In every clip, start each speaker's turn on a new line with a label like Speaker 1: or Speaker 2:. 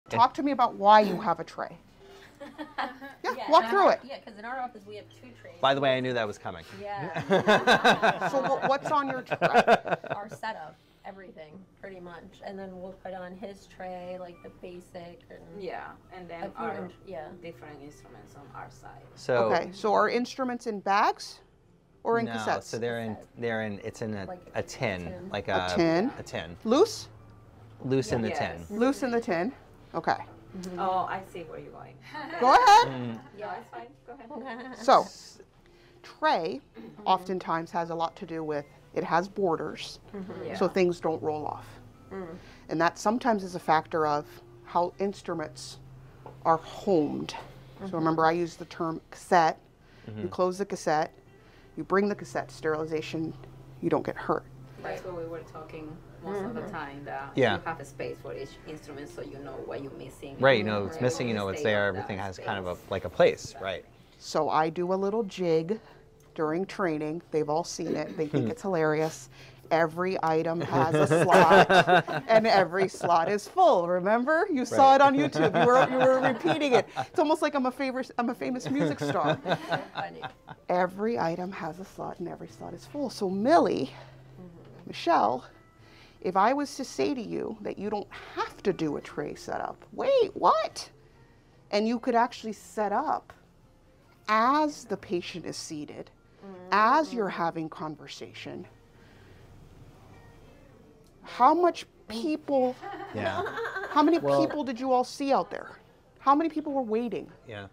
Speaker 1: talk to me about why you have a tray. Yeah, walk through it.
Speaker 2: Yeah, because in our office we have 2 trays.
Speaker 3: By the way, I knew that was coming.
Speaker 2: Yeah.
Speaker 1: So what's on your tray?
Speaker 2: Our setup, everything, pretty much. And then we'll put on his tray, like the basic. And
Speaker 4: and then our different instruments on our side.
Speaker 3: So
Speaker 1: okay, so are instruments in bags or in
Speaker 3: no,
Speaker 1: cassettes?
Speaker 3: so it's in a tin, like
Speaker 1: a tin.
Speaker 3: A tin.
Speaker 1: Loose?
Speaker 3: Loose in the tin.
Speaker 1: Loose in the tin. Okay.
Speaker 4: Oh, I see where you're going.
Speaker 1: Go ahead.
Speaker 4: Yeah, it's fine. Go ahead.
Speaker 1: So, tray oftentimes has a lot to do with it has borders, so things don't roll off. And that sometimes is a factor of how instruments are homed. So remember, I use the term cassette. You close the cassette, you bring the cassette to sterilization, you don't get hurt.
Speaker 4: That's what we were talking most of the time, that
Speaker 3: Yeah.
Speaker 4: you have a space for each instrument so you know what you're missing.
Speaker 3: Right, you know it's missing, you know it's there, everything has kind of like a place, right?
Speaker 1: So I do a little jig during training. They've all seen it. They think it's hilarious. Every item has a slot, and every slot is full. Remember, you saw it on YouTube. You were repeating it. It's almost like I'm a famous music star. Every item has a slot, and every slot is full. So Millie, Michelle, if I was to say to you that you don't have to do a tray setup, wait, what? And you could actually set up as the patient is seated, as you're having conversation. How much people, how many people did you all see out there? How many people were waiting?
Speaker 3: Yeah.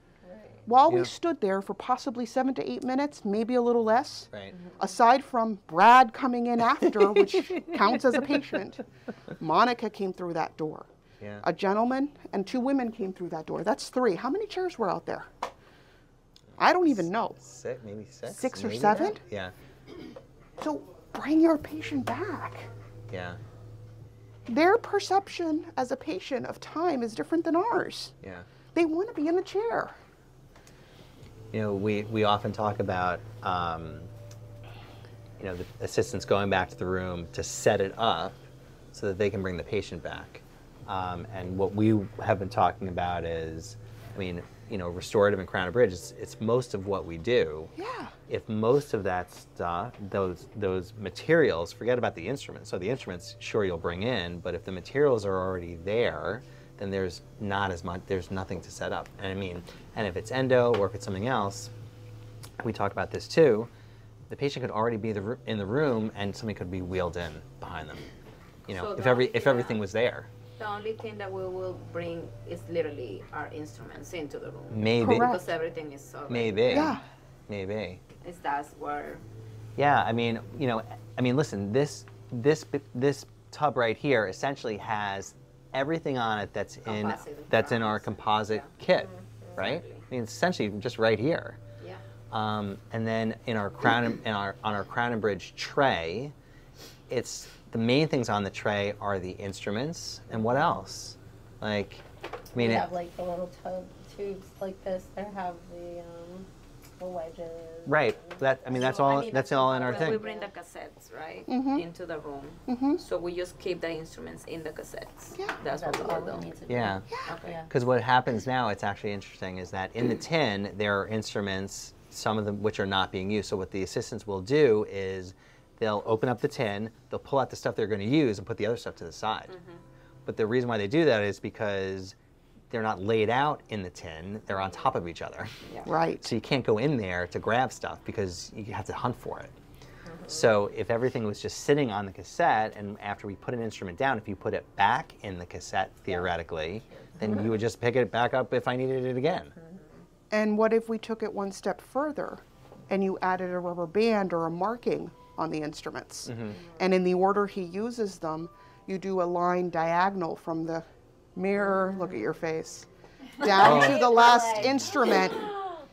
Speaker 1: While we stood there for possibly 7 to 8 minutes, maybe a little less,
Speaker 3: Right.
Speaker 1: aside from Brad coming in after, which counts as a patient, Monica came through that door.
Speaker 3: Yeah.
Speaker 1: A gentleman and 2 women came through that door. That's 3. How many chairs were out there? I don't even know.
Speaker 3: Maybe 6.
Speaker 1: 6 or
Speaker 3: maybe
Speaker 1: 7?
Speaker 3: that? Yeah.
Speaker 1: So bring your patient back.
Speaker 3: Yeah.
Speaker 1: Their perception as a patient of time is different than ours.
Speaker 3: Yeah.
Speaker 1: They want to be in a chair.
Speaker 3: You know, we often talk about, you know, the assistants going back to the room to set it up so that they can bring the patient back. And what we have been talking about is, I mean, you know, restorative and crown and bridge, it's most of what we do.
Speaker 1: Yeah.
Speaker 3: If most of that stuff, those materials, forget about the instruments. So the instruments, sure, you'll bring in, but if the materials are already there, then there's not as much, there's nothing to set up. And I mean, and if it's endo or if it's something else, we talked about this too, the patient could already be in the room and somebody could be wheeled in behind them. You know,
Speaker 4: So
Speaker 3: if everything was there.
Speaker 4: The only thing that we will bring is literally our instruments into the room.
Speaker 3: Maybe.
Speaker 1: Correct.
Speaker 4: Because everything is already.
Speaker 3: Maybe.
Speaker 1: Yeah.
Speaker 3: Maybe.
Speaker 4: That's where.
Speaker 3: Yeah, I mean, you know, I mean, listen, this tub right here essentially has everything on it that's in our composite kit, right? I mean, it's essentially just right here.
Speaker 4: Yeah.
Speaker 3: And then in our crown on our crown and bridge tray, it's the main things on the tray are the instruments and what else? Like, I mean,
Speaker 2: we have like the little tubes like this that have the wedges.
Speaker 3: Right. That I mean, that's all. That's all in our
Speaker 4: We
Speaker 3: thing.
Speaker 4: bring the cassettes, right, into the room. So we just keep the instruments in the cassettes.
Speaker 1: Yeah.
Speaker 4: That's what
Speaker 2: all
Speaker 4: we'll
Speaker 2: we
Speaker 4: do.
Speaker 2: need to do.
Speaker 3: Yeah.
Speaker 4: Okay.
Speaker 3: Because what happens now, it's actually interesting, is that in the tin there are instruments, some of them which are not being used. So what the assistants will do is they'll open up the tin, they'll pull out the stuff they're going to use and put the other stuff to the side. But the reason why they do that is because they're not laid out in the tin, they're on top of each other.
Speaker 4: Yeah.
Speaker 1: Right.
Speaker 3: So you can't go in there to grab stuff because you have to hunt for it. So if everything was just sitting on the cassette and after we put an instrument down, if you put it back in the cassette theoretically, then you would just pick it back up if I needed it again.
Speaker 1: And what if we took it one step further and you added a rubber band or a marking on the instruments? And in the order he uses them, you do a line diagonal from the mirror, look at your face, down to the last instrument.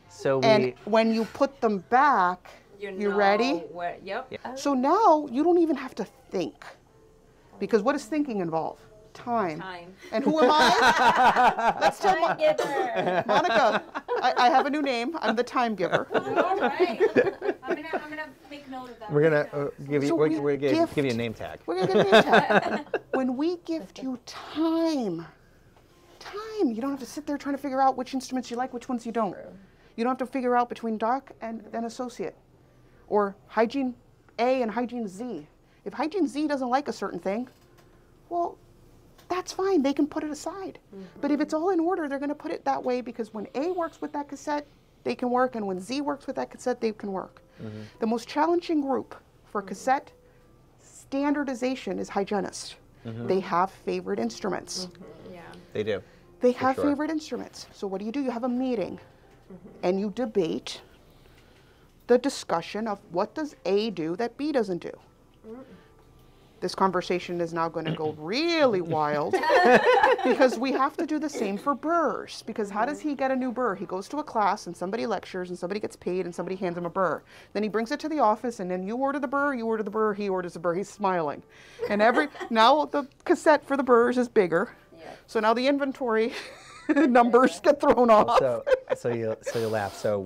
Speaker 3: So
Speaker 1: And when you put them back, you ready?
Speaker 4: Where, yep.
Speaker 1: So now you don't even have to think. Because what does thinking involve? Time.
Speaker 4: Time.
Speaker 1: And who am I? Let's tell Monica. I have a new name. I'm the time giver.
Speaker 5: All right. I'm gonna make note of that.
Speaker 3: we're gonna give you
Speaker 1: So
Speaker 3: we're gonna
Speaker 1: gift.
Speaker 3: give you a name tag.
Speaker 1: We're gonna get a name tag. When we gift you time, fine. You don't have to sit there trying to figure out which instruments you like, which ones you don't. You don't have to figure out between doc and then associate. Or hygiene A and hygiene Z. If hygiene Z doesn't like a certain thing, well, that's fine. They can put it aside. But if it's all in order, they're going to put it that way because when A works with that cassette, they can work, and when Z works with that cassette, they can work. The most challenging group for cassette standardization is hygienists. They have favorite instruments.
Speaker 4: Yeah.
Speaker 3: They do.
Speaker 1: They have
Speaker 3: sure.
Speaker 1: favorite instruments. So what do? You have a meeting, and you debate the discussion of what does A do that B doesn't do. This conversation is now going to go really wild because we have to do the same for burrs. Because how does he get a new burr? He goes to a class and somebody lectures and somebody gets paid and somebody hands him a burr. Then he brings it to the office and then you order the burr, he orders the burr, he's smiling. And now the cassette for the burrs is bigger.
Speaker 2: Yeah.
Speaker 1: So now the inventory numbers get thrown off.
Speaker 3: So you laugh. So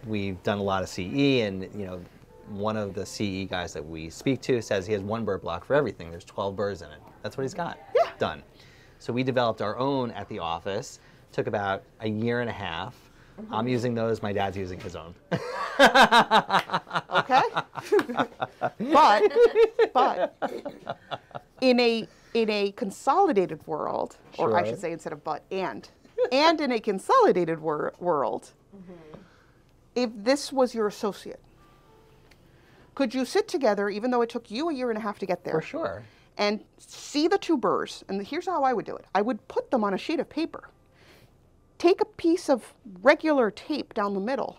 Speaker 3: we've done a lot of CE, and one of the CE guys that we speak to says he has one burr block for everything. There's 12 burrs in it. That's what he's got.
Speaker 1: Yeah.
Speaker 3: Done. So we developed our own at the office. Took about a year and a half. I'm using those. My dad's using his own.
Speaker 1: Okay. but in a consolidated world, or I
Speaker 3: Sure.
Speaker 1: should say instead of but, and in a consolidated world, if this was your associate, could you sit together, even though it took you a year and a half to get there?
Speaker 3: For sure.
Speaker 1: And see the two burrs, and here's how I would do it. I would put them on a sheet of paper. Take a piece of regular tape down the middle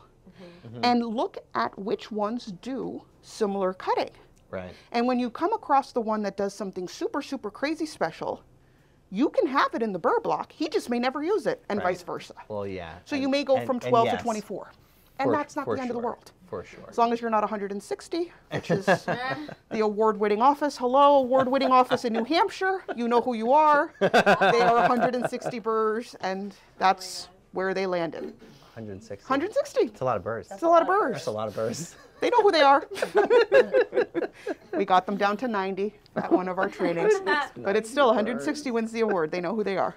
Speaker 1: and look at which ones do similar cutting.
Speaker 3: Right.
Speaker 1: And when you come across the one that does something super, super crazy special, you can have it in the burr block. He just may never use it, and
Speaker 3: Right.
Speaker 1: vice versa.
Speaker 3: Well, yeah.
Speaker 1: So you may go from 12 to 24. And
Speaker 3: For-
Speaker 1: that's not
Speaker 3: for
Speaker 1: the end of the
Speaker 3: sure.
Speaker 1: world.
Speaker 3: For sure.
Speaker 1: As long as you're not 160, which is the award-winning office. Hello, award-winning office in New Hampshire. You know who you are. They are 160 burrs, and that's where they landed.
Speaker 3: 160.
Speaker 1: 160.
Speaker 3: It's a lot of burrs.
Speaker 1: That's a lot of burrs.
Speaker 3: That's a lot of burrs.
Speaker 1: They know who they are. We got them down to 90 at one of our trainings. But it's still 160 wins the award. They know who they are.